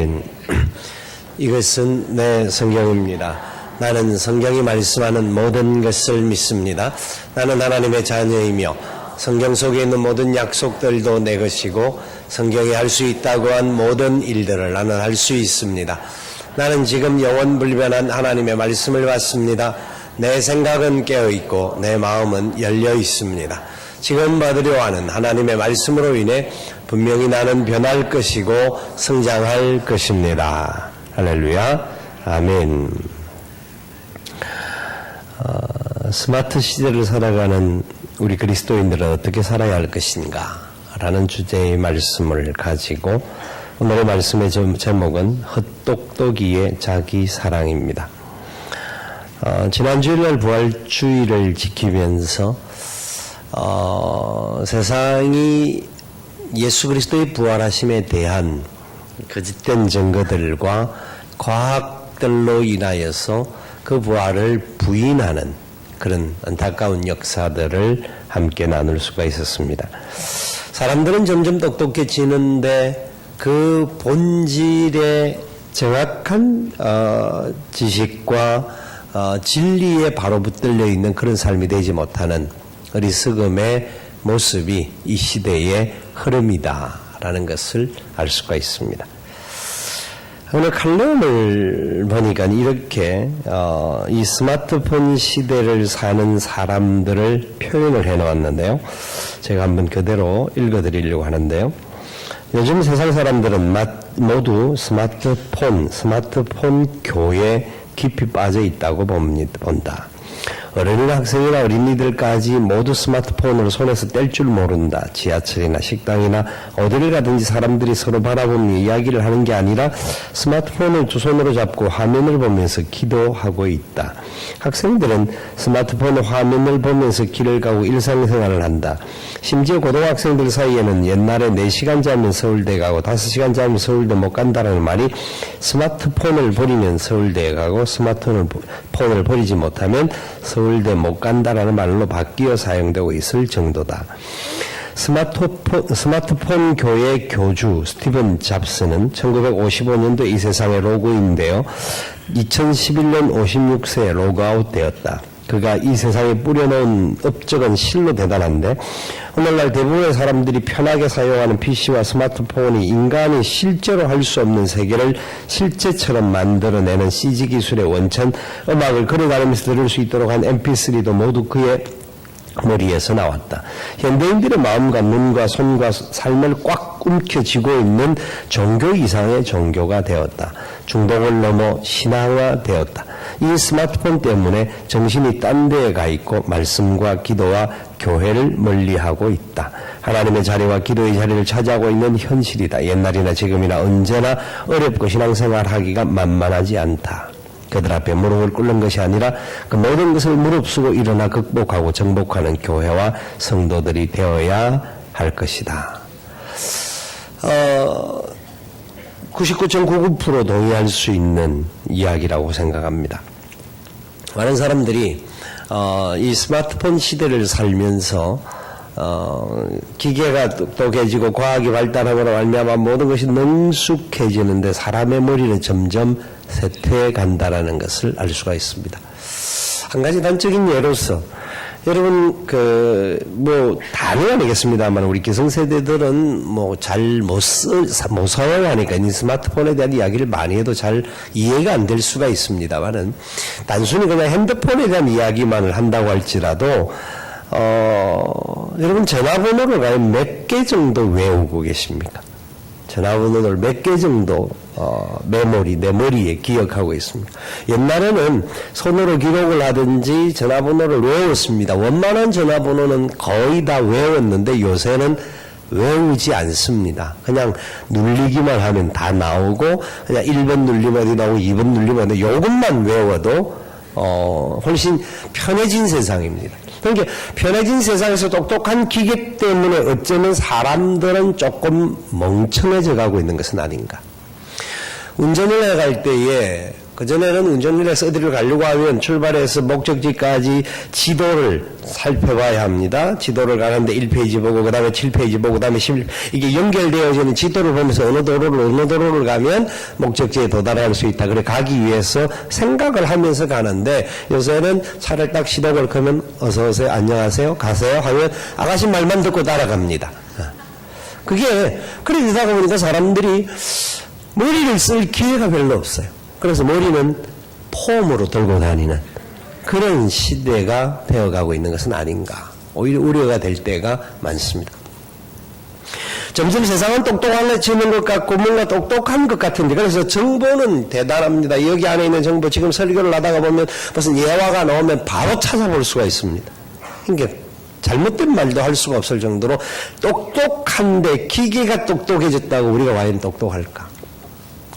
아멘. 이것은 내 성경입니다. 나는 성경이 말씀하는 모든 것을 믿습니다. 나는 하나님의 자녀이며 성경 속에 있는 모든 약속들도 내 것이고 성경이 할 수 있다고 한 모든 일들을 나는 할 수 있습니다. 나는 지금 영원불변한 하나님의 말씀을 받습니다. 내 생각은 깨어있고 내 마음은 열려 있습니다. 지금 받으려 하는 하나님의 말씀으로 인해 분명히 나는 변할 것이고 성장할 것입니다. 할렐루야. 아멘. 스마트 시대를 살아가는 우리 그리스도인들은 어떻게 살아야 할 것인가 라는 주제의 말씀을 가지고 오늘의 말씀의 제목은 헛똑똑이의 자기 사랑입니다. 지난 주일날 부활주의를 지키면서 세상이 예수 그리스도의 부활하심에 대한 거짓된 증거들과 과학들로 인하여서 그 부활을 부인하는 그런 안타까운 역사들을 함께 나눌 수가 있었습니다. 사람들은 점점 똑똑해지는데 그 본질의 정확한 지식과 진리에 바로 붙들려 있는 그런 삶이 되지 못하는 어리석음의 모습이 이 시대의 흐름이다라는 것을 알 수가 있습니다. 오늘 칼럼을 보니까 이렇게 이 스마트폰 시대를 사는 사람들을 표현을 해놓았는데요. 제가 한번 그대로 읽어드리려고 하는데요. 요즘 세상 사람들은 모두 스마트폰 교에 깊이 빠져 있다고 본다. 어른이나 학생이나 어린이들까지 모두 스마트폰을 손에서 뗄 줄 모른다. 지하철이나 식당이나 어디를 가든지 사람들이 서로 바라보며 이야기를 하는 게 아니라 스마트폰을 두 손으로 잡고 화면을 보면서 기도하고 있다. 학생들은 스마트폰 화면을 보면서 길을 가고 일상생활을 한다. 심지어 고등학생들 사이에는 옛날에 4시간 자면 서울대 가고 5시간 자면 서울대 못 간다라는 말이 스마트폰을 버리면 서울대에 가고 스마트폰을 버리지 못하면 서울대 못 간다라는 말로 바뀌어 사용되고 있을 정도다. 스마트폰 교의 교주 스티븐 잡스는 1955년도 이 세상에 로그인되어 2011년 56세에 로그아웃 되었다. 그가 이 세상에 뿌려놓은 업적은 실로 대단한데 오늘날 대부분의 사람들이 편하게 사용하는 PC와 스마트폰이 인간이 실제로 할 수 없는 세계를 실제처럼 만들어내는 CG 기술의 원천, 음악을 걸어다니면서 들을 수 있도록 한 MP3도 모두 그의 머리에서 나왔다. 현대인들의 마음과 눈과 손과 삶을 꽉 움켜쥐고 있는 종교 이상의 종교가 되었다. 중독을 넘어 신앙화되었다. 이 스마트폰 때문에 정신이 딴 데에 가 있고 말씀과 기도와 교회를 멀리하고 있다. 하나님의 자리와 기도의 자리를 차지하고 있는 현실이다. 옛날이나 지금이나 언제나 어렵고 신앙생활하기가 만만하지 않다. 그들 앞에 무릎을 꿇는 것이 아니라 그 모든 것을 무릅쓰고 일어나 극복하고 정복하는 교회와 성도들이 되어야 할 것이다. 99.99% 동의할 수 있는 이야기라고 생각합니다. 많은 사람들이 이 스마트폰 시대를 살면서 기계가 똑똑해지고 과학이 발달함으로 말미암아 모든 것이 능숙해지는데 사람의 머리는 점점 쇠퇴해 간다라는 것을 알 수가 있습니다. 한 가지 단적인 예로서 여러분 다는 아니겠습니다만 우리 기성세대들은 잘 못 사용하니까 이 스마트폰에 대한 이야기를 많이 해도 잘 이해가 안 될 수가 있습니다만은 단순히 그냥 핸드폰에 대한 이야기만을 한다고 할지라도 여러분 전화번호를 과연 몇 개 정도 외우고 계십니까? 전화번호를 몇 개 정도 내 머리에 기억하고 있습니다. 옛날에는 손으로 기록을 하든지 전화번호를 외웠습니다. 원만한 전화번호는 거의 다 외웠는데 요새는 외우지 않습니다. 그냥 눌리기만 하면 다 나오고 그냥 1번 눌리면 어디 나오고 2번 눌리면 어디 요것만 외워도 훨씬 편해진 세상입니다. 그러니까 편해진 세상에서 똑똑한 기계 때문에 어쩌면 사람들은 조금 멍청해져 가고 있는 것은 아닌가. 운전을 해갈 때에 그전에는 운전면허서 어디를 가려고 하면 출발해서 목적지까지 지도를 살펴봐야 합니다. 지도를 가는데 1페이지 보고 그 다음에 7페이지 보고 그 다음에 이게 연결되어져 있는 지도를 보면서 어느 도로를 가면 목적지에 도달할 수 있다. 그래 가기 위해서 생각을 하면서 가는데 요새는 차를 딱 시동을 끄면 어서 오세요, 안녕하세요, 가세요 하면 아가씨 말만 듣고 따라갑니다. 그게 그래 되다 보니까 사람들이 머리를 쓸 기회가 별로 없어요. 그래서 머리는 폼으로 들고 다니는 그런 시대가 되어가고 있는 것은 아닌가. 오히려 우려가 될 때가 많습니다. 점점 세상은 똑똑해지는 것 같고 뭔가 똑똑한 것 같은데 그래서 정보는 대단합니다. 여기 안에 있는 정보 지금 설교를 하다가 보면 무슨 예화가 나오면 바로 찾아볼 수가 있습니다. 그러니까 잘못된 말도 할 수가 없을 정도로 똑똑한데 기계가 똑똑해졌다고 우리가 과연 똑똑할까?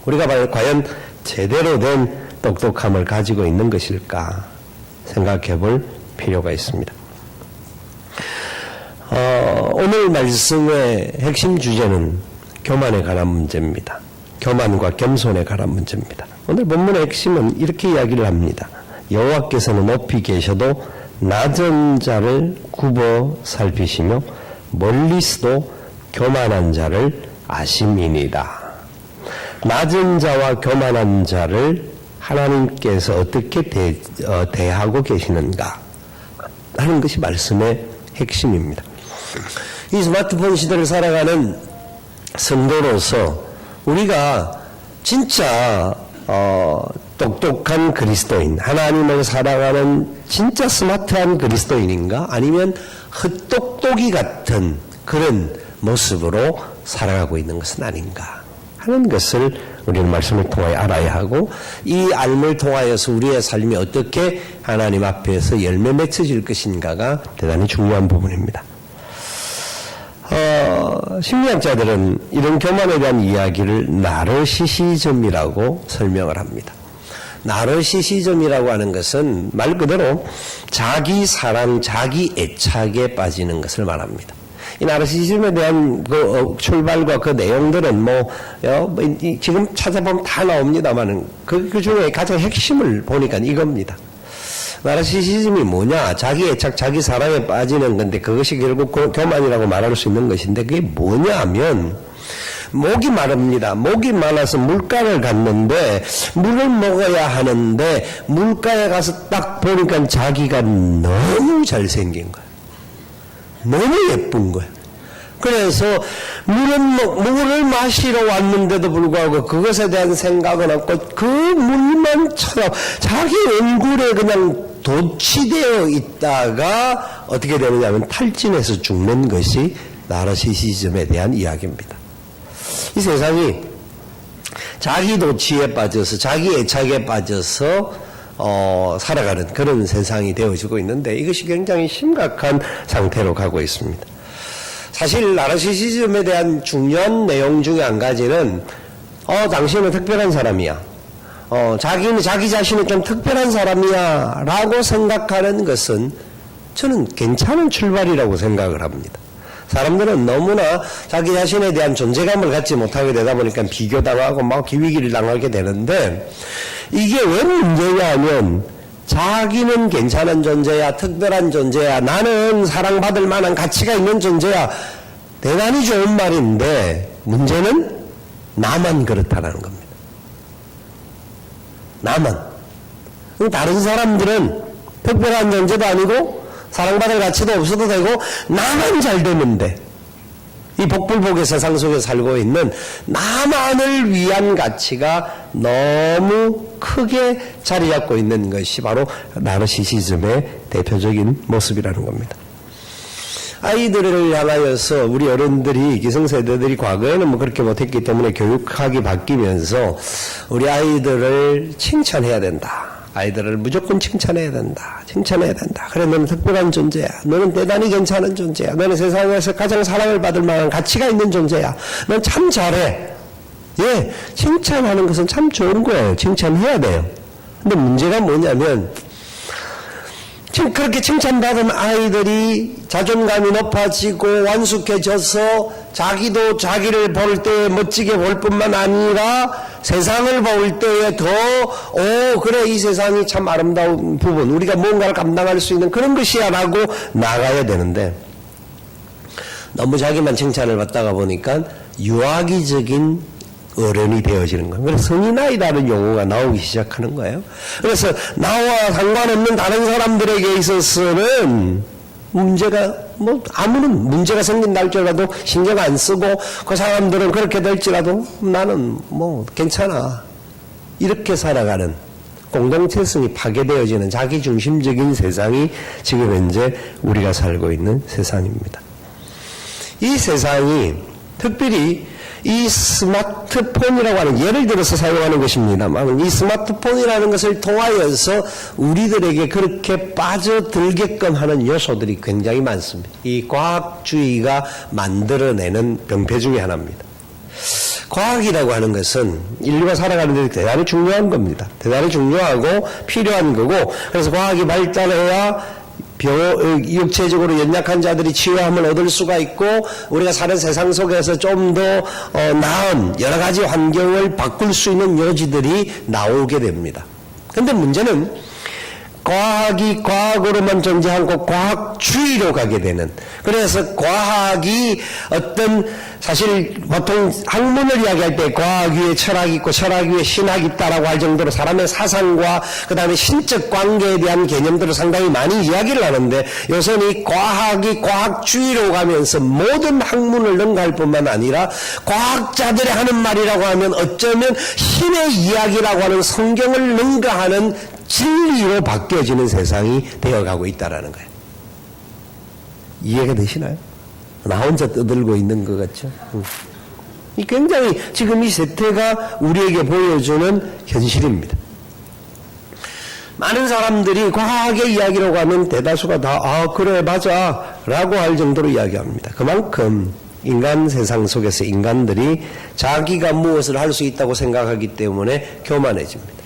우리가 과연 제대로 된 똑똑함을 가지고 있는 것일까 생각해 볼 필요가 있습니다. 오늘 말씀의 핵심 주제는 교만에 관한 문제입니다. 교만과 겸손에 관한 문제입니다. 오늘 본문의 핵심은 이렇게 이야기를 합니다. 여호와께서는 높이 계셔도 낮은 자를 굽어 살피시며 멀리서도 교만한 자를 아심이니이다. 낮은 자와 교만한 자를 하나님께서 어떻게 대하고 계시는가 하는 것이 말씀의 핵심입니다. 이 스마트폰 시대를 살아가는 성도로서 우리가 진짜 똑똑한 그리스도인, 하나님을 사랑하는 진짜 스마트한 그리스도인인가? 아니면 헛똑똑이 같은 그런 모습으로 살아가고 있는 것은 아닌가 하는 것을 우리는 말씀을 통하여 알아야 하고 이 알을 통하여서 우리의 삶이 어떻게 하나님 앞에서 열매 맺혀질 것인가가 대단히 중요한 부분입니다. 심리학자들은 이런 교만에 대한 이야기를 나르시시즘이라고 설명을 합니다. 나르시시즘이라고 하는 것은 말 그대로 자기 사랑, 자기 애착에 빠지는 것을 말합니다. 이 나르시시즘에 대한 그 출발과 그 내용들은 지금 찾아보면 다 나옵니다만은 그 중에 가장 핵심을 보니까 이겁니다. 나르시시즘이 뭐냐? 자기 애착, 자기 사랑에 빠지는 건데 그것이 결국 교만이라고 말할 수 있는 것인데 그게 뭐냐 하면 목이 마릅니다. 목이 말라서 물가를 갔는데 물을 먹어야 하는데 물가에 가서 딱 보니까 자기가 너무 잘생긴 거야. 너무 예쁜 거야. 그래서 물을 마시러 왔는데도 불구하고 그것에 대한 생각은 없고 그 물만 자기 얼굴에 그냥 도취되어 있다가 어떻게 되느냐면 탈진해서 죽는 것이 나르시시즘에 대한 이야기입니다. 이 세상이 자기 도취에 빠져서 자기 애착에 빠져서 살아가는 그런 세상이 되어지고 있는데 이것이 굉장히 심각한 상태로 가고 있습니다. 사실 나르시시즘에 대한 중요한 내용 중에 한 가지는 당신은 특별한 사람이야. 자기는 자기 자신이 좀 특별한 사람이야 라고 생각하는 것은 저는 괜찮은 출발이라고 생각을 합니다. 사람들은 너무나 자기 자신에 대한 존재감을 갖지 못하게 되다 보니까 비교당하고 막 기위기를 당하게 되는데 이게 왜 문제냐 하면 자기는 괜찮은 존재야, 특별한 존재야, 나는 사랑받을 만한 가치가 있는 존재야. 대단히 좋은 말인데 문제는 나만 그렇다는 겁니다. 나만. 다른 사람들은 특별한 존재도 아니고 사랑받을 가치도 없어도 되고 나만 잘 되면 돼. 이 복불복의 세상 속에 살고 있는 나만을 위한 가치가 너무 크게 자리 잡고 있는 것이 바로 나르시시즘의 대표적인 모습이라는 겁니다. 아이들을 향하여서 우리 어른들이 기성세대들이 과거에는 그렇게 못했기 때문에 교육학이 바뀌면서 우리 아이들을 칭찬해야 된다. 아이들을 무조건 칭찬해야 된다. 칭찬해야 된다. 그래 너는 특별한 존재야. 너는 대단히 괜찮은 존재야. 너는 세상에서 가장 사랑을 받을 만한 가치가 있는 존재야. 넌 참 잘해. 예, 칭찬하는 것은 참 좋은 거예요. 칭찬해야 돼요. 근데 문제가 뭐냐면 그렇게 칭찬받은 아이들이 자존감이 높아지고 완숙해져서 자기도 자기를 볼 때 멋지게 볼 뿐만 아니라 세상을 볼 때에 더, 그래, 이 세상이 참 아름다운 부분, 우리가 뭔가를 감당할 수 있는 그런 것이야 라고 나가야 되는데, 너무 자기만 칭찬을 받다가 보니까 유아기적인 어른이 되어지는 거예요. 그래서 성인아이라는 용어가 나오기 시작하는 거예요. 그래서 나와 상관없는 다른 사람들에게 있어서는 문제가 아무런 문제가 생긴다 할지라도 신경 안 쓰고 그 사람들은 그렇게 될지라도 나는 괜찮아 이렇게 살아가는 공동체성이 파괴되어지는 자기중심적인 세상이 지금 현재 우리가 살고 있는 세상입니다. 이 세상이 특별히 이 스마트폰이라고 하는, 예를 들어서 사용하는 것입니다만, 이 스마트폰이라는 것을 통하여서 우리들에게 그렇게 빠져들게끔 하는 요소들이 굉장히 많습니다. 이 과학주의가 만들어내는 병폐 중에 하나입니다. 과학이라고 하는 것은 인류가 살아가는 데 대단히 중요한 겁니다. 대단히 중요하고 필요한 거고, 그래서 과학이 발달해야 육체적으로 연약한 자들이 치유함을 얻을 수가 있고 우리가 사는 세상 속에서 좀 더 나은 여러 가지 환경을 바꿀 수 있는 여지들이 나오게 됩니다. 그런데 문제는 과학이 과학으로만 존재하고 과학주의로 가게 되는, 그래서 과학이 어떤, 사실 보통 학문을 이야기할 때 과학 위에 철학이 있고 철학 위에 신학이 있다라고 할 정도로 사람의 사상과 그 다음에 신적 관계에 대한 개념들을 상당히 많이 이야기를 하는데, 요새는 이 과학이 과학주의로 가면서 모든 학문을 능가할 뿐만 아니라 과학자들이 하는 말이라고 하면 어쩌면 신의 이야기라고 하는 성경을 능가하는 진리로 바뀌어지는 세상이 되어가고 있다는 거예요. 이해가 되시나요? 나 혼자 떠들고 있는 것 같죠? 이 굉장히 지금 이 세태가 우리에게 보여주는 현실입니다. 많은 사람들이 과학의 이야기라고 하면 대다수가 다 그래 맞아 라고 할 정도로 이야기합니다. 그만큼 인간 세상 속에서 인간들이 자기가 무엇을 할 수 있다고 생각하기 때문에 교만해집니다.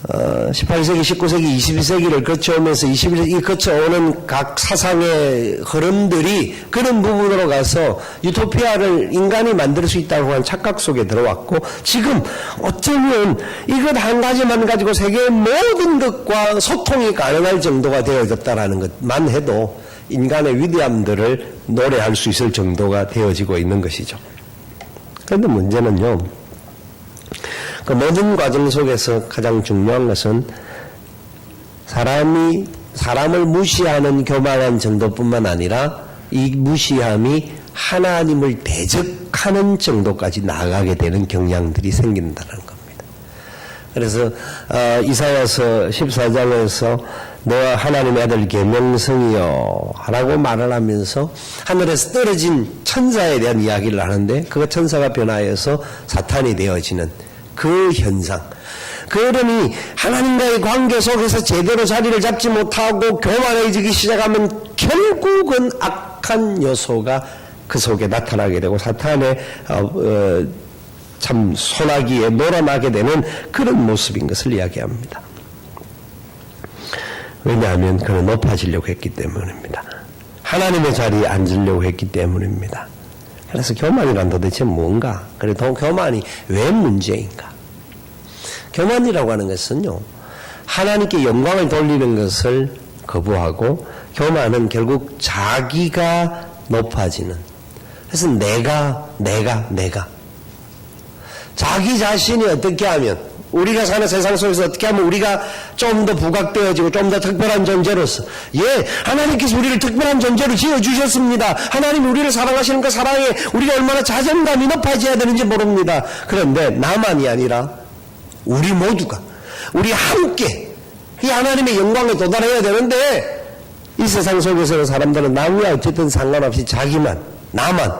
18세기, 19세기, 22세기를 거쳐오면서 21세기 거쳐오는 각 사상의 흐름들이 그런 부분으로 가서 유토피아를 인간이 만들 수 있다고 하는 착각 속에 들어왔고, 지금 어쩌면 이것 한 가지만 가지고 세계의 모든 것과 소통이 가능할 정도가 되어졌다라는 것만 해도 인간의 위대함들을 노래할 수 있을 정도가 되어지고 있는 것이죠. 그런데 문제는요, 그 모든 과정 속에서 가장 중요한 것은 사람을 무시하는 교만한 정도뿐만 아니라 이 무시함이 하나님을 대적하는 정도까지 나아가게 되는 경향들이 생긴다는 겁니다. 그래서 이사야서 14장에서 너와 하나님의 아들 계명성이여 라고 말을 하면서 하늘에서 떨어진 천사에 대한 이야기를 하는데, 그 천사가 변하여서 사탄이 되어지는 그 현상, 그러니 하나님과의 관계 속에서 제대로 자리를 잡지 못하고 교만해지기 시작하면 결국은 악한 요소가 그 속에 나타나게 되고 사탄의 참 소나기에 놀아나게 되는 그런 모습인 것을 이야기합니다. 왜냐하면 그는 높아지려고 했기 때문입니다. 하나님의 자리에 앉으려고 했기 때문입니다. 그래서 교만이란 도대체 뭔가? 그래도 교만이 왜 문제인가? 교만이라고 하는 것은요, 하나님께 영광을 돌리는 것을 거부하고, 교만은 결국 자기가 높아지는, 그래서 내가 자기 자신이 어떻게 하면, 우리가 사는 세상 속에서 어떻게 하면 우리가 좀 더 부각되어지고 좀 더 특별한 존재로서, 하나님께서 우리를 특별한 존재로 지어주셨습니다. 하나님이 우리를 사랑하시는 그 사랑에 우리가 얼마나 자존감이 높아져야 되는지 모릅니다. 그런데 나만이 아니라 우리 모두가, 우리 함께 이 하나님의 영광에 도달해야 되는데, 이 세상 속에서 사람들은 남과 어쨌든 상관없이 자기만, 나만,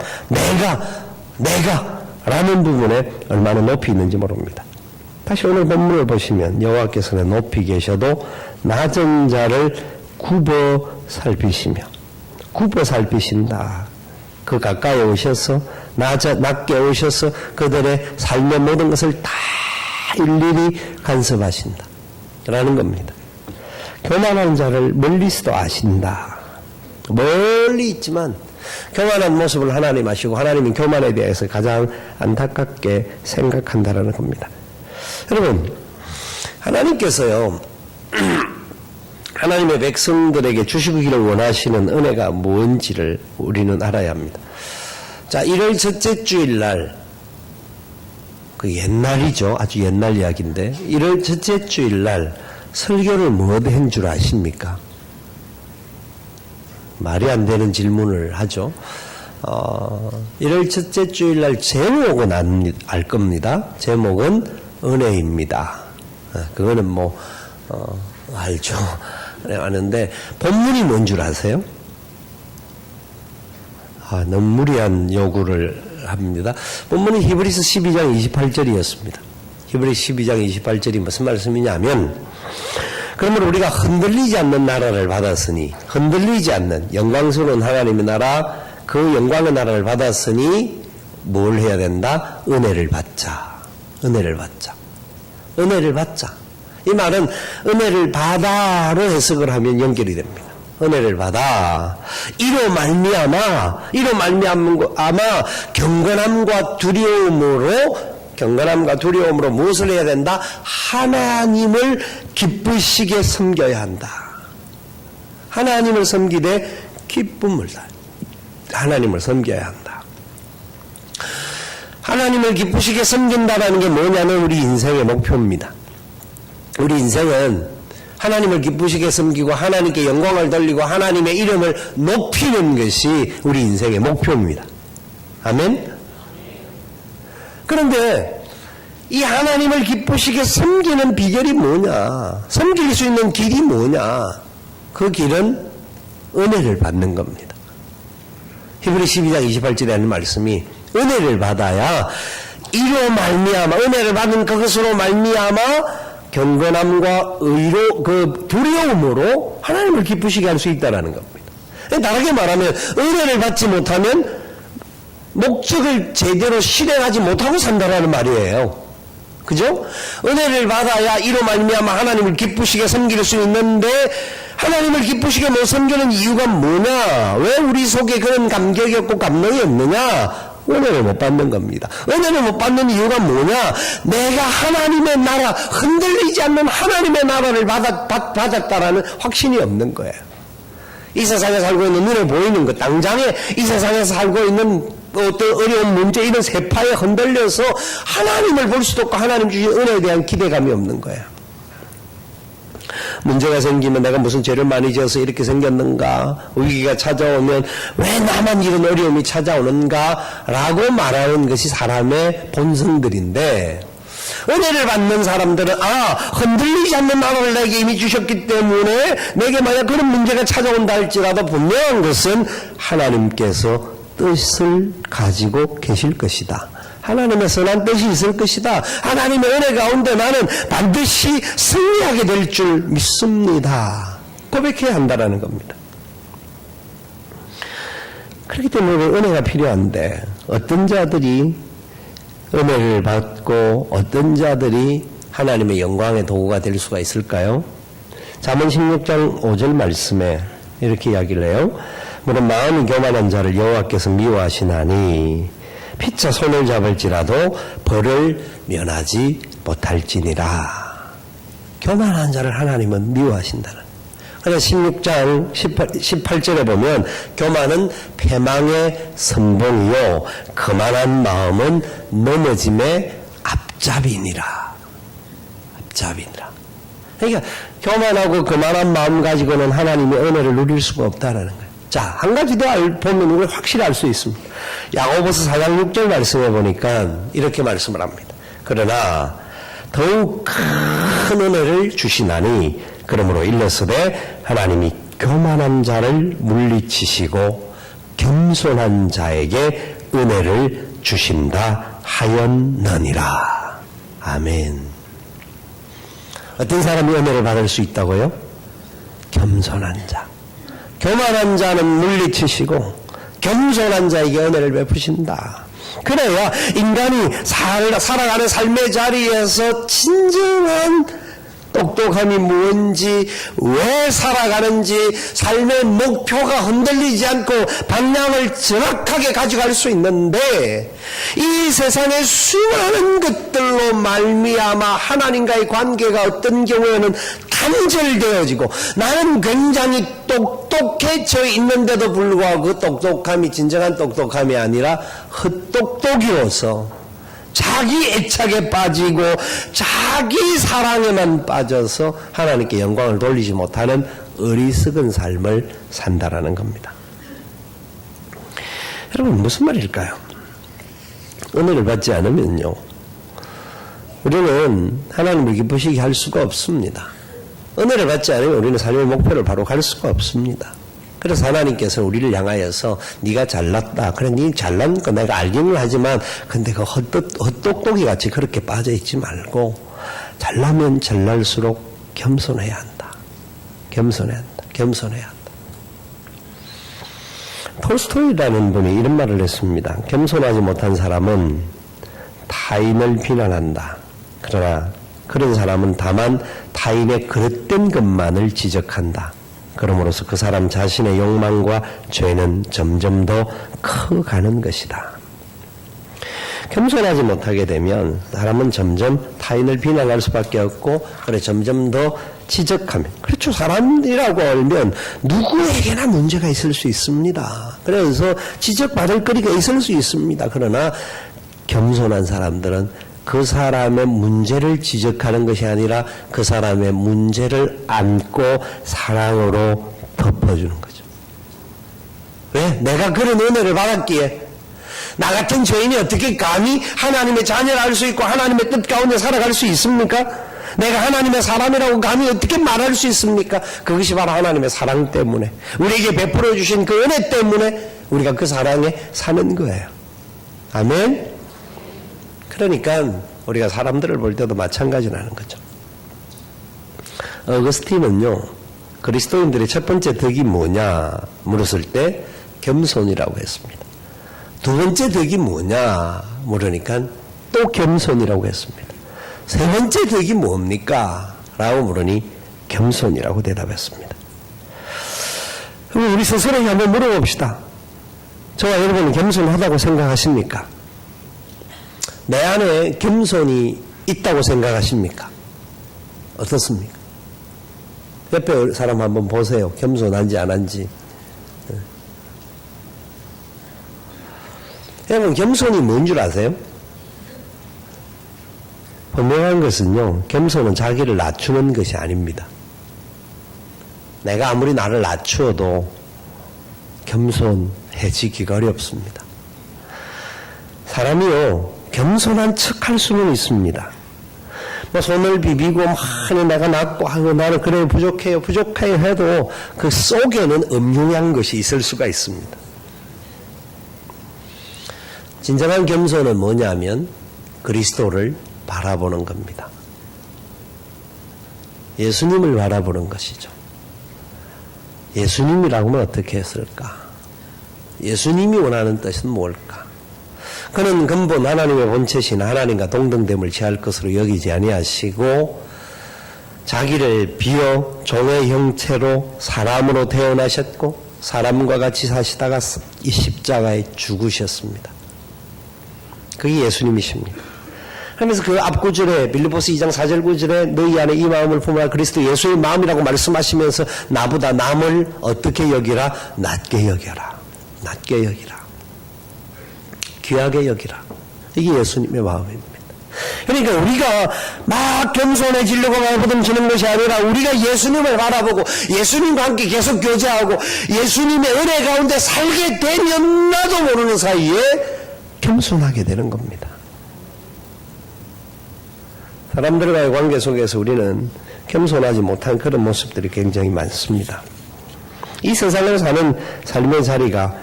내가 라는 부분에 얼마나 높이 있는지 모릅니다. 다시 오늘 본문을 보시면 여호와께서는 높이 계셔도 낮은 자를 굽어 살피신다. 그 가까이 오셔서 낮게 오셔서 그들의 삶의 모든 것을 다 일일이 간섭하신다 라는 겁니다. 교만한 자를 멀리서도 아신다. 멀리 있지만 교만한 모습을 하나님 아시고 하나님은 교만에 대해서 가장 안타깝게 생각한다라는 겁니다. 여러분, 하나님께서요, 하나님의 백성들에게 주시기를 원하시는 은혜가 뭔지를 우리는 알아야 합니다. 자, 1월 첫째 주일날, 그 옛날이죠. 아주 옛날 이야기인데, 1월 첫째 주일날 설교를 뭐든 한 줄 아십니까? 말이 안 되는 질문을 하죠. 1월 첫째 주일날 제목은 알 겁니다. 제목은 은혜입니다. 그거는 알죠. 아는데, 본문이 뭔 줄 아세요? 너무 무리한 요구를 합니다. 본문은 히브리서 12장 28절이었습니다. 히브리서 12장 28절이 무슨 말씀이냐면, 그러면 우리가 흔들리지 않는 나라를 받았으니, 흔들리지 않는 영광스러운 하나님의 나라, 그 영광의 나라를 받았으니 뭘 해야 된다? 은혜를 받자. 은혜를 받자. 은혜를 받자. 이 말은 은혜를 받아로 해석을 하면 연결이 됩니다. 은혜를 받아. 이로 말미암아 경건함과 두려움으로 무엇을 해야 된다? 하나님을 기쁘시게 섬겨야 한다. 하나님을 섬기되 기쁨을 다. 하나님을 섬겨야 한다. 하나님을 기쁘시게 섬긴다라는 게 뭐냐면 우리 인생의 목표입니다. 우리 인생은 하나님을 기쁘시게 섬기고 하나님께 영광을 돌리고 하나님의 이름을 높이는 것이 우리 인생의 목표입니다. 아멘? 그런데 이 하나님을 기쁘시게 섬기는 비결이 뭐냐? 섬길 수 있는 길이 뭐냐? 그 길은 은혜를 받는 겁니다. 히브리 12장 28절에 하는 말씀이 은혜를 받아야 이로 말미암아 은혜를 받은 그것으로 말미암아 경건함과 의로 그 두려움으로 하나님을 기쁘시게 할 수 있다라는 겁니다. 다르게 말하면 은혜를 받지 못하면 목적을 제대로 실행하지 못하고 산다라는 말이에요. 그죠? 은혜를 받아야 이로 말미암아 하나님을 기쁘시게 섬길 수 있는데 하나님을 기쁘시게 못 섬기는 이유가 뭐냐? 왜 우리 속에 그런 감격이 없고 감동이 없느냐? 은혜를 못 받는 겁니다. 은혜를 못 받는 이유가 뭐냐? 내가 하나님의 나라, 흔들리지 않는 하나님의 나라를 받았다라는 확신이 없는 거예요. 이 세상에 살고 있는 눈에 보이는 것, 당장에 이 세상에서 살고 있는 어떤 어려운 문제, 이런 세파에 흔들려서 하나님을 볼 수도 없고 하나님 주신 은혜에 대한 기대감이 없는 거예요. 문제가 생기면 내가 무슨 죄를 많이 지어서 이렇게 생겼는가, 위기가 찾아오면 왜 나만 이런 어려움이 찾아오는가 라고 말하는 것이 사람의 본성들인데, 은혜를 받는 사람들은 흔들리지 않는 나라를 내게 이미 주셨기 때문에 내게 만약 그런 문제가 찾아온다 할지라도 분명한 것은 하나님께서 뜻을 가지고 계실 것이다. 하나님의 선한 뜻이 있을 것이다. 하나님의 은혜 가운데 나는 반드시 승리하게 될 줄 믿습니다. 고백해야 한다는 겁니다. 그렇기 때문에 은혜가 필요한데 어떤 자들이 은혜를 받고 어떤 자들이 하나님의 영광의 도구가 될 수가 있을까요? 잠언 16장 5절 말씀에 이렇게 이야기를 해요. 물론 마음이 교만한 자를 여호와께서 미워하시나니 피차 손을 잡을지라도 벌을 면하지 못할지니라. 교만한 자를 하나님은 미워하신다는. 그래서 16장 18절에 보면 교만은 패망의 선봉이요 거만한 마음은 넘어짐의 앞잡이니라. 앞잡이니라. 그러니까 교만하고 거만한 마음 가지고는 하나님의 은혜를 누릴 수가 없다라는 거예요. 자, 한 가지 더 보면 우리 확실히 알 수 있습니다. 야고보서 4장 6절 말씀해 보니까 이렇게 말씀을 합니다. 그러나 더욱 큰 은혜를 주시나니 그러므로 일러스되 하나님이 교만한 자를 물리치시고 겸손한 자에게 은혜를 주신다 하였느니라. 아멘. 어떤 사람이 은혜를 받을 수 있다고요? 겸손한 자. 교만한 자는 물리치시고 겸손한 자에게 은혜를 베푸신다. 그래야 인간이 살아가는 삶의 자리에서 진정한 또 똑똑함이 뭔지, 왜 살아가는지, 삶의 목표가 흔들리지 않고 방향을 정확하게 가져갈 수 있는데, 이 세상의 수많은 것들로 말미암아 하나님과의 관계가 어떤 경우에는 단절되어지고, 나는 굉장히 똑똑해져 있는데도 불구하고 그 똑똑함이 진정한 똑똑함이 아니라 헛똑똑이로서 자기 애착에 빠지고 자기 사랑에만 빠져서 하나님께 영광을 돌리지 못하는 어리석은 삶을 산다라는 겁니다. 여러분, 무슨 말일까요? 은혜를 받지 않으면요, 우리는 하나님을 기쁘시게 할 수가 없습니다. 은혜를 받지 않으면 우리는 삶의 목표를 바로 갈 수가 없습니다. 그래서 하나님께서 우리를 향하여서 네가 잘났다. 그래, 네 잘난 거 내가 알기는 하지만 근데 그 헛똑똑이 같이 그렇게 빠져있지 말고 잘나면 잘날수록 겸손해야 한다. 겸손해야 한다. 겸손해야 한다. 톨스토이라는 분이 이런 말을 했습니다. 겸손하지 못한 사람은 타인을 비난한다. 그러나 그런 사람은 다만 타인의 그릇된 것만을 지적한다. 그러므로서 그 사람 자신의 욕망과 죄는 점점 더 커가는 것이다. 겸손하지 못하게 되면 사람은 점점 타인을 비난할 수밖에 없고, 그래 점점 더 지적하면, 그렇죠, 사람이라고 알면 누구에게나 문제가 있을 수 있습니다. 그래서 지적받을 거리가 있을 수 있습니다. 그러나 겸손한 사람들은 그 사람의 문제를 지적하는 것이 아니라 그 사람의 문제를 안고 사랑으로 덮어주는 거죠. 왜? 내가 그런 은혜를 받았기에 나 같은 죄인이 어떻게 감히 하나님의 자녀를 알 수 있고 하나님의 뜻 가운데 살아갈 수 있습니까? 내가 하나님의 사람이라고 감히 어떻게 말할 수 있습니까? 그것이 바로 하나님의 사랑 때문에, 우리에게 베풀어 주신 그 은혜 때문에 우리가 그 사랑에 사는 거예요. 아멘? 그러니까 우리가 사람들을 볼 때도 마찬가지라는 거죠. 어거스틴은요, 그리스도인들의 첫 번째 덕이 뭐냐 물었을 때 겸손이라고 했습니다. 두 번째 덕이 뭐냐 물으니까 또 겸손이라고 했습니다. 세 번째 덕이 뭡니까? 라고 물으니 겸손이라고 대답했습니다. 그럼 우리 스스로에게 한번 물어봅시다. 저와 여러분은 겸손하다고 생각하십니까? 내 안에 겸손이 있다고 생각하십니까? 어떻습니까? 옆에 사람 한번 보세요. 겸손한지 안 한지. 여러분, 겸손이 뭔 줄 아세요? 분명한 것은요, 겸손은 자기를 낮추는 것이 아닙니다. 내가 아무리 나를 낮추어도 겸손해지기가 어렵습니다. 사람이요, 겸손한 척 할 수는 있습니다. 뭐 손을 비비고 많이 내가 낮고 나는 그래 부족해요 해도 그 속에는 음흉한 것이 있을 수가 있습니다. 진정한 겸손은 뭐냐면 그리스도를 바라보는 겁니다. 예수님을 바라보는 것이죠. 예수님이라고 하면 어떻게 했을까? 예수님이 원하는 뜻은 뭘까? 그는 근본 하나님의 본체신 하나님과 동등됨을 취할 것으로 여기지 아니하시고 자기를 비어 종의 형체로 사람으로 태어나셨고 사람과 같이 사시다가 이 십자가에 죽으셨습니다. 그게 예수님이십니다. 그러면서 그 앞구절에 빌립보서 2장 4절 9절에 너희 안에 이 마음을 품으라 그리스도 예수의 마음이라고 말씀하시면서 나보다 남을 어떻게 여기라? 낮게 여겨라. 낮게 여기라. 귀하게 여기라. 이게 예수님의 마음입니다. 그러니까 우리가 막 겸손해지려고 발버둥치는 것이 아니라 우리가 예수님을 바라보고 예수님과 함께 계속 교제하고 예수님의 은혜 가운데 살게 되면 나도 모르는 사이에 겸손하게 되는 겁니다. 사람들과의 관계 속에서 우리는 겸손하지 못한 그런 모습들이 굉장히 많습니다. 이 세상을 사는 삶의 자리가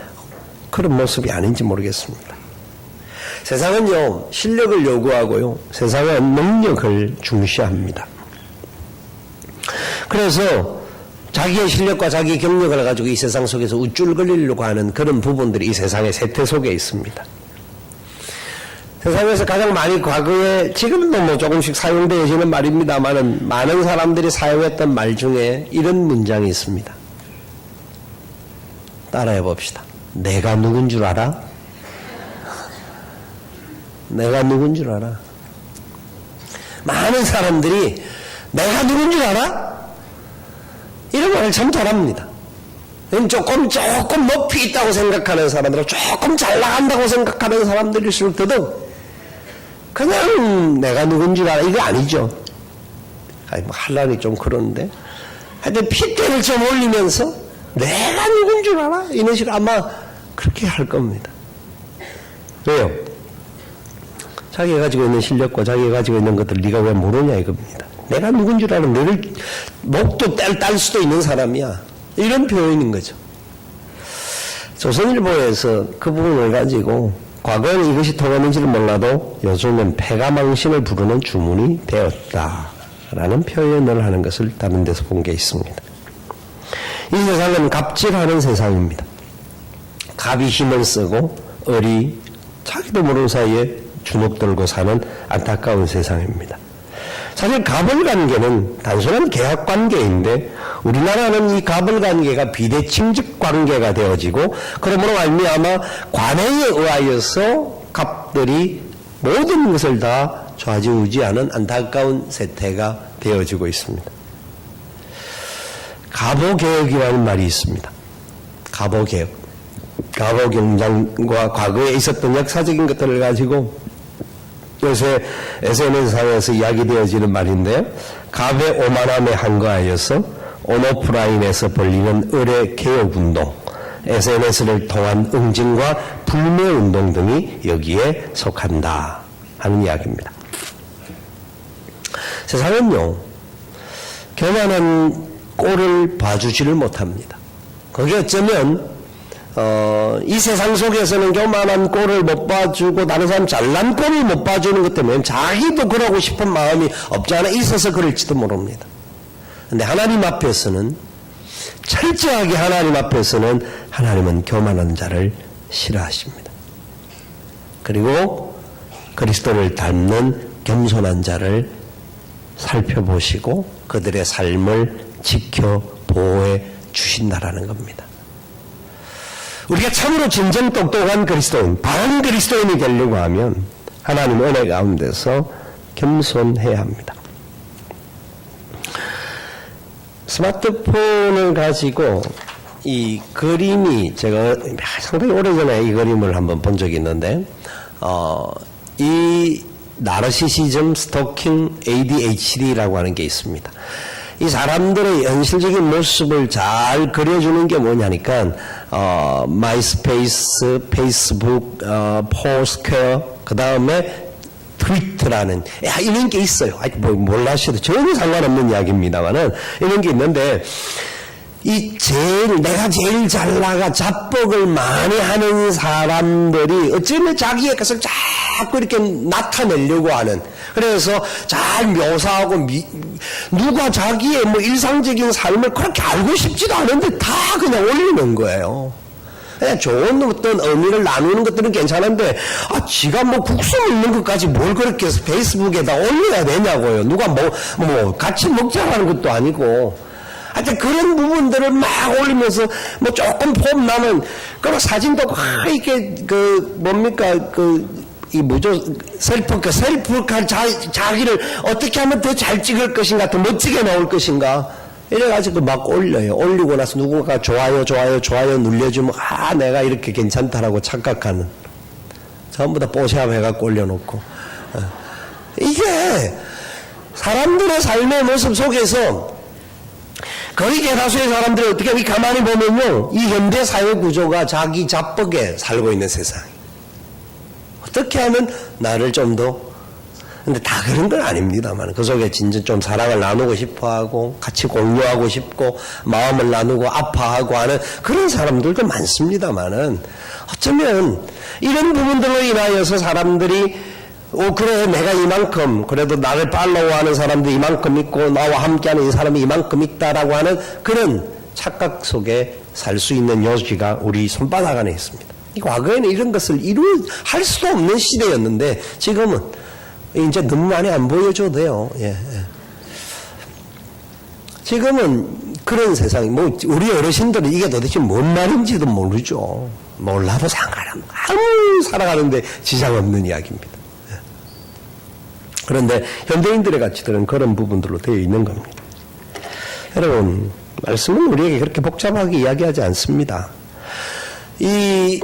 그런 모습이 아닌지 모르겠습니다. 세상은요, 실력을 요구하고요, 세상은 능력을 중시합니다. 그래서 자기의 실력과 자기의 경력을 가지고 이 세상 속에서 우쭐거리려고 하는 그런 부분들이 이 세상의 세태 속에 있습니다. 세상에서 가장 많이 과거에 지금도 뭐 조금씩 사용되어지는 말입니다만은 많은 사람들이 사용했던 말 중에 이런 문장이 있습니다. 따라해 봅시다. 내가 누군 줄 알아? 내가 누군 줄 알아? 많은 사람들이 내가 누군 줄 알아? 이런 말을 참 잘합니다. 조금 높이 있다고 생각하는 사람들은 조금 잘 나간다고 생각하는 사람들일수록 더더욱 그냥 내가 누군 줄 알아 이거 아니죠. 아니 뭐 할란이 좀 그런데 하여튼 핏대를 좀 올리면서 내가 누군 줄 알아? 이런 식으로 아마 그렇게 할 겁니다. 왜요? 자기가 가지고 있는 실력과 자기가 가지고 있는 것들 네가 왜 모르냐 이겁니다. 내가 누군 줄 알아? 너를 목도 딸 수도 있는 사람이야. 이런 표현인 거죠. 조선일보에서 그 부분을 가지고 과거에는 이것이 통했는지를 몰라도 요즘은 폐가망신을 부르는 주문이 되었다라는 표현을 하는 것을 다른 데서 본 게 있습니다. 이 세상은 갑질하는 세상입니다. 갑이 힘을 쓰고 을이 자기도 모르는 사이에 주눅 들고 사는 안타까운 세상입니다. 사실 갑을관계는 단순한 계약관계인데 우리나라는 이 갑을관계가 비대칭적 관계가 되어지고 그러므로 말미암아 관행에 의하여서 갑들이 모든 것을 다 좌지우지하는 안타까운 세태가 되어지고 있습니다. 갑오개혁이라는 말이 있습니다. 갑오개혁. 갑오경장과 과거에 있었던 역사적인 것들을 가지고 요새 SNS상에서 이야기되어지는 말인데요. 갑의 오만함에 한거하여서 온오프라인에서 벌리는 을의 개혁운동, SNS를 통한 응징과 불매운동 등이 여기에 속한다 하는 이야기입니다. 세상은요, 교만한 꼴을 봐주지를 못합니다. 그게 어쩌면 이 세상 속에서는 교만한 꼴을 못 봐주고 다른 사람 잘난 꼴을 못 봐주는 것 때문에 자기도 그러고 싶은 마음이 없지 않아 있어서 그럴지도 모릅니다. 근데 하나님 앞에서는 철저하게 하나님 앞에서는 하나님은 교만한 자를 싫어하십니다. 그리고 그리스도를 닮는 겸손한 자를 살펴보시고 그들의 삶을 지켜 보호해 주신다라는 겁니다. 우리가 참으로 진정 똑똑한 그리스도인, 바른 그리스도인이 되려고 하면 하나님 은혜 가운데서 겸손해야 합니다. 스마트폰을 가지고 이 그림이 제가 상당히 오래전에 이 그림을 한번 본 적이 있는데 이 나르시시즘 스토킹 ADHD라고 하는 게 있습니다. 이 사람들의 현실적인 모습을 잘 그려주는 게 뭐냐니까 마이스페이스, 페이스북, 포스퀘어, 그 다음에 트위터라는 이런 게 있어요. 뭐 몰라셔도 전혀 상관없는 이야기입니다만은 이런 게 있는데 내가 제일 잘 나가 잡복을 많이 하는 사람들이 어쩌면 자기의 것을 자꾸 이렇게 나타내려고 하는, 그래서 잘 묘사하고 누가 자기의 뭐 일상적인 삶을 그렇게 알고 싶지도 않은데 다 그냥 올리는 거예요. 좋은 어떤 의미를 나누는 것들은 괜찮은데 지가 뭐 국수 먹는 것까지 뭘 그렇게 해서 페이스북에다 올려야 되냐고요. 누가 뭐 같이 먹자라는 것도 아니고. 하여튼 그런 부분들을 막 올리면서 뭐 조금 폼 나면 그런 사진도 이렇게 셀프가 자기를 어떻게 하면 더 잘 찍을 것인가, 더 멋지게 나올 것인가 이래가지고 막 올려요. 올리고 나서 누군가 좋아요 눌려주면 내가 이렇게 괜찮다라고 착각하는, 전부 다 뽀샵 해갖고 올려놓고 이게 사람들의 삶의 모습 속에서 거의 대다수의 사람들이 어떻게 하면 가만히 보면요, 이 현대 사회 구조가 자기 잡복에 살고 있는 세상. 어떻게 하면 나를 좀 더, 근데 다 그런 건 아닙니다만 그 속에 진짜 좀 사랑을 나누고 싶어하고 같이 공유하고 싶고 마음을 나누고 아파하고 하는 그런 사람들도 많습니다만은 어쩌면 이런 부분들로 인하여서 사람들이 그래 내가 이만큼 그래도 나를 팔로우하는 사람도 이만큼 있고 나와 함께하는 이 사람이 이만큼 있다라고 하는 그런 착각 속에 살 수 있는 여지가 우리 손바닥 안에 있습니다. 과거에는 이런 것을 할 수도 없는 시대였는데 지금은 이제 너무 많이 안 보여줘도 돼요. 예. 지금은 그런 세상이, 우리 어르신들은 이게 도대체 뭔 말인지도 모르죠. 몰라도 상관없는, 아무 살아가는데 지장 없는 이야기입니다. 그런데 현대인들의 가치들은 그런 부분들로 되어 있는 겁니다. 여러분, 말씀은 우리에게 그렇게 복잡하게 이야기하지 않습니다. 이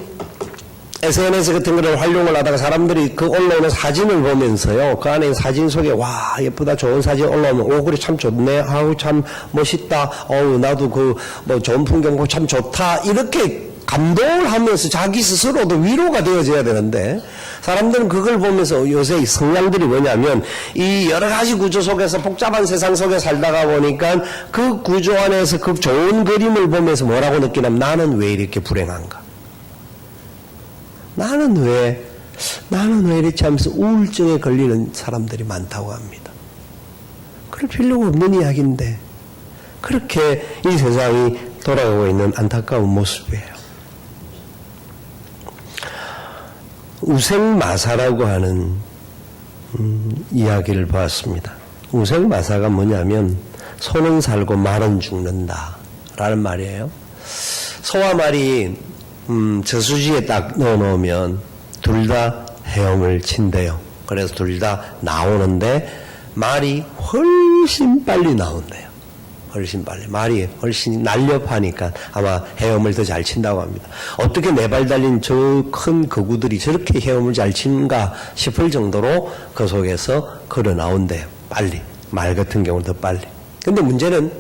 SNS 같은 거를 활용을 하다가 사람들이 그 올라오는 사진을 보면서요, 그 안에 사진 속에 와 예쁘다 좋은 사진 올라오면 그래 참 좋네, 아우 참 멋있다, 나도 좋은 풍경 보고 참 좋다, 이렇게 감동을 하면서 자기 스스로도 위로가 되어져야 되는데, 사람들은 그걸 보면서 요새 이 성향들이 뭐냐면 이 여러 가지 구조 속에서 복잡한 세상 속에 살다가 보니까 그 구조 안에서 그 좋은 그림을 보면서 뭐라고 느끼냐면 나는 왜 이렇게 불행한가, 나는 왜 이렇게 하면서 우울증에 걸리는 사람들이 많다고 합니다. 그럴 필요가 없는 이야기인데 그렇게 이 세상이 돌아가고 있는 안타까운 모습이에요. 우생마사라고 하는 이야기를 보았습니다. 우생마사가 뭐냐면 소는 살고 말은 죽는다 라는 말이에요. 소와 말이 저수지에 딱 넣어놓으면 둘 다 헤엄을 친대요. 그래서 둘 다 나오는데 말이 훨씬 빨리 나온대요. 훨씬 빨리. 말이 훨씬 날렵하니까 아마 헤엄을 더 잘 친다고 합니다. 어떻게 네 발 달린 저 큰 거구들이 저렇게 헤엄을 잘 치는가 싶을 정도로 그 속에서 걸어 나온대요. 빨리. 말 같은 경우는 더 빨리. 근데 문제는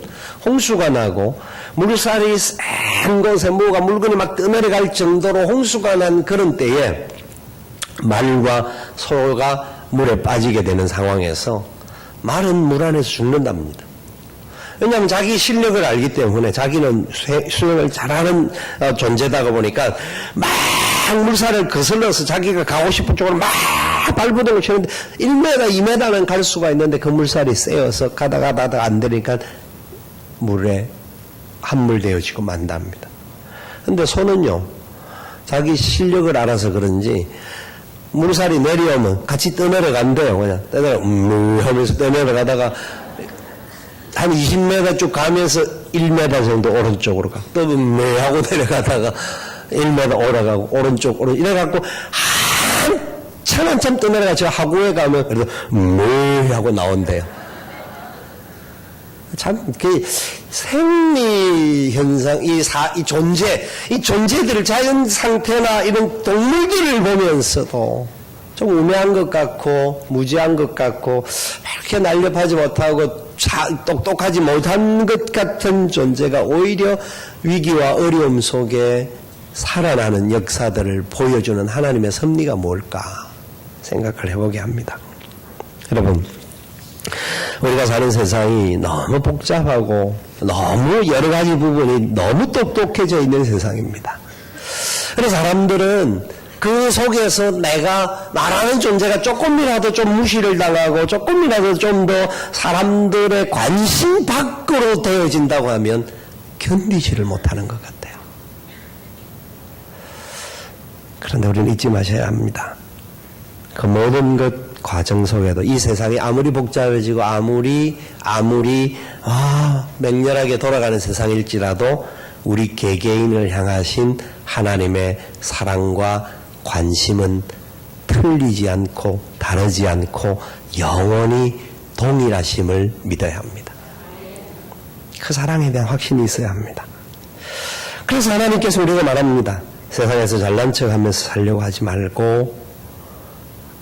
홍수가 나고 물살이 센 곳에 뭐가 물건이 막 떠내려갈 정도로 홍수가 난 그런 때에 말과 소가 물에 빠지게 되는 상황에서 말은 물 안에서 죽는답니다. 왜냐하면 자기 실력을 알기 때문에 자기는 수영을 잘하는 존재다가 보니까 막 물살을 거슬러서 자기가 가고 싶은 쪽으로 막 발버둥을 치는데 1m, 2m는 갈 수가 있는데 그 물살이 세어서 가다가 안 되니까 물에 함몰되어지고 만답니다. 근데 소는요, 자기 실력을 알아서 그런지 물살이 내려오면 같이 떠내려간대요. 그냥 하면서 떠내려가다가 한 20m 쭉 가면서 1m 정도 오른쪽으로 가. 또 하고 내려가다가 1m 올라가고 오른쪽 이래갖고 한참 떠내려가 저 하구에 가면 그래도 하고 나온대요. 참, 생리 현상, 이 존재들을 자연 상태나 이런 동물들을 보면서도 좀 우매한 것 같고, 무지한 것 같고, 이렇게 날렵하지 못하고, 똑똑하지 못한 것 같은 존재가 오히려 위기와 어려움 속에 살아나는 역사들을 보여주는 하나님의 섭리가 뭘까 생각을 해보게 합니다. 여러분, 우리가 사는 세상이 너무 복잡하고 너무 여러 가지 부분이 너무 똑똑해져 있는 세상입니다. 그래서 사람들은 그 속에서 나라는 존재가 조금이라도 좀 무시를 당하고 조금이라도 좀 더 사람들의 관심 밖으로 되어진다고 하면 견디지를 못하는 것 같아요. 그런데 우리는 잊지 마셔야 합니다. 그 모든 것 과정 속에도 이 세상이 아무리 복잡해지고 아무리 맹렬하게 돌아가는 세상일지라도 우리 개개인을 향하신 하나님의 사랑과 관심은 틀리지 않고 다르지 않고 영원히 동일하심을 믿어야 합니다. 그 사랑에 대한 확신이 있어야 합니다. 그래서 하나님께서 우리가 말합니다. 세상에서 잘난 척하면서 살려고 하지 말고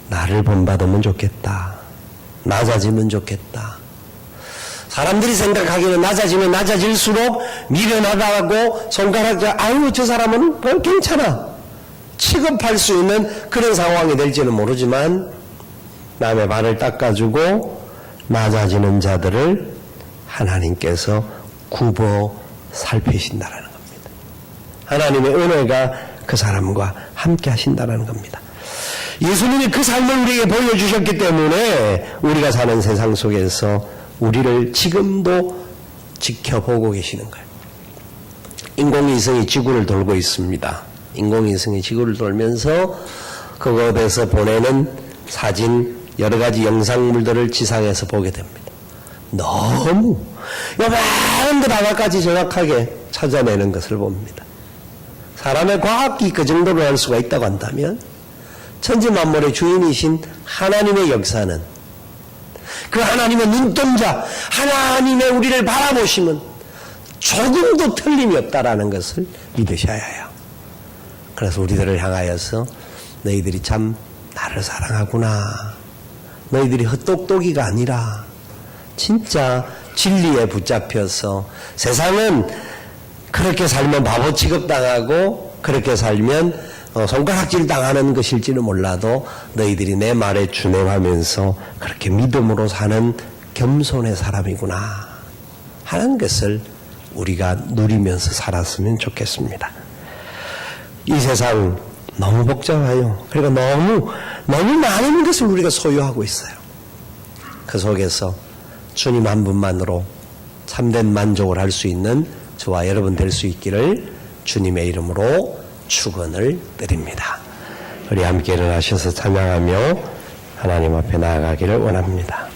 나를 본받으면 좋겠다. 낮아지면 좋겠다. 사람들이 생각하기에는 낮아지면 낮아질수록 미련하다고 손가락 저 사람은 괜찮아 취급할 수 있는 그런 상황이 될지는 모르지만 남의 발을 닦아주고 낮아지는 자들을 하나님께서 굽어 살피신다라는 겁니다. 하나님의 은혜가 그 사람과 함께 하신다라는 겁니다. 예수님이 그 삶을 우리에게 보여주셨기 때문에 우리가 사는 세상 속에서 우리를 지금도 지켜보고 계시는 거예요. 인공위성이 지구를 돌고 있습니다. 인공위성이 지구를 돌면서 그곳에서 보내는 사진, 여러 가지 영상물들을 지상에서 보게 됩니다. 너무 요만한 것 하나까지 정확하게 찾아내는 것을 봅니다. 사람의 과학이 그 정도로 할 수가 있다고 한다면 천지만물의 주인이신 하나님의 역사는, 그 하나님의 눈동자, 하나님의 우리를 바라보시면 조금도 틀림이 없다라는 것을 믿으셔야 해요. 그래서 우리들을 향하여서 너희들이 참 나를 사랑하구나, 너희들이 헛똑똑이가 아니라 진짜 진리에 붙잡혀서, 세상은 그렇게 살면 바보 취급당하고 그렇게 살면 손가락질 당하는 것일지는 몰라도 너희들이 내 말에 준행하면서 그렇게 믿음으로 사는 겸손의 사람이구나 하는 것을 우리가 누리면서 살았으면 좋겠습니다. 이 세상 너무 복잡해요. 그러니까 너무 많은 것을 우리가 소유하고 있어요. 그 속에서 주님 한 분만으로 참된 만족을 할 수 있는 저와 여러분 될 수 있기를 주님의 이름으로 축원을 드립니다. 우리 함께 일어나셔서 찬양하며 하나님 앞에 나아가기를 원합니다.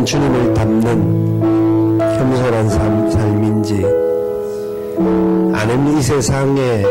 주님을 닮는 겸손한 삶인지, 아니면 이 세상에